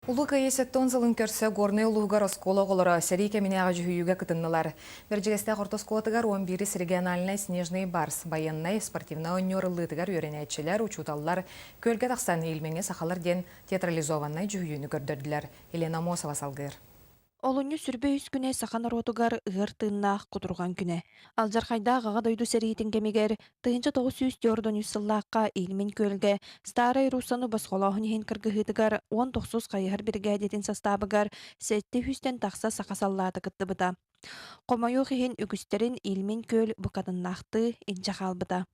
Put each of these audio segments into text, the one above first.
Улука есеттон зылын көрсі горны улуғар оскола ғолыра сәрі кәмінеға жүхүйігі кытыннылар. Біржігесті қортоскотығар 11 региональный снежный барс, военный, спортивна өнерылытығар өренәйтшілер, учуталылар, көлге тақсан елменге сақалар ден театрализованный жүхүйіні көрдірділер. Елена Мосова салғыр. Олуñu сүрбе үс күне саханар отугар ыгыр тыыннаах кутурган күне. Алжархайда гаға дойду сәрійтін кемегер, тыынча 904 сыллаққа илмин көлге, старый русану басқолағын ехен кыргыхытыгар 19 қайығыр бригадетін состабыгар 700-тен тақса сақасаллаты кытты бұда. Қомайоқ ехен үгістерін илмин көл бұқадыннақты инчақалбыда.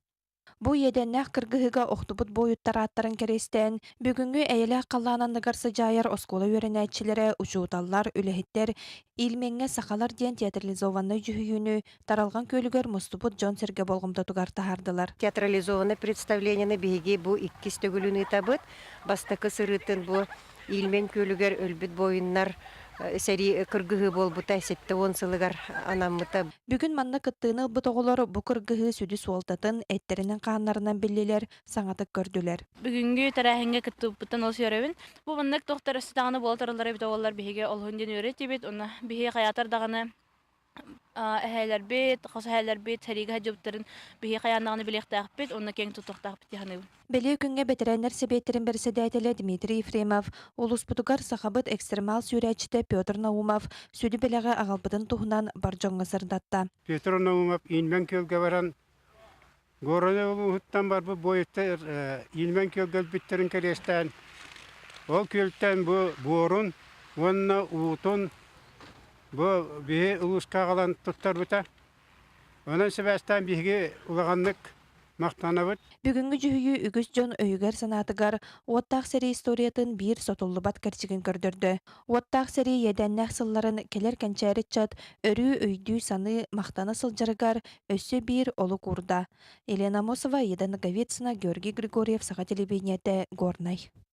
Бу еденнәк кыргыһыга охтубут бойуттар аттарын керестен, бүгүнгү әйеле қалланандыгар сыжайар оскола өренәтчилere учууталлар, үлэхиттер, илменге сақалар ден театрализованный жүхүйүнү таралган көлүгөр мустубут Джон Серге болгомда тугар тахардылар. Театрализованный представлениені биһиги бу иккис төгүлүнү табыт, бастакы сырытын бу илмен көлүгөр өлбүт бойуннар сәри кыргыһы болбута 7-10 сылыгар анаммыта. Бүгүн манна кыттыыны бутоголор бу кыргыһы сүдү суолтатын эттеринен кааннарынан биллилер саңатык көрдүлер. Бүгүнгү тарахинге кыттыбыттан ол сөрөбүн. Бу мындык доктор стаганы болтарлары бит олар биһиге олхунден өретибит, уна биһи хаятар даганы әһәләр бит, хасәләр бит, сәриге җөптәрен биһи хаяннагны билектәк бит, уна кең тутуктак бит яны. Беле күнгө ветеринар себеттерин берседәтеле Дмитрий Ефремов, улус путугар сахабыт экстремал сүрәчте Петр Наумов сүдү белеге агалбытын тухунан баржоңга сырдатта. Петр Наумов инмен көлгө баран горона улуттан бар бу бойытта инмен көлгө биттерин керестен. Ол көлтен бу борун, онна утун бу бие улуска калан туттар бута. Онан себестен биге улаганнык мактанабыт. Бүгүнгү жүһүйү үгүс жон өйүгер санатыгар уоттаах сери историятын бир сотуллубат кәрчигин көрдөрдө. Уоттаах сери еденнәк сылларын келер кәнчәрит чат өрүү өйдүү саны мактана сылжарыгар өссө бир олу курда. Елена Мосова, Еда Наговецина, Георгий Григорьев, Саха телевидениете, Горнай.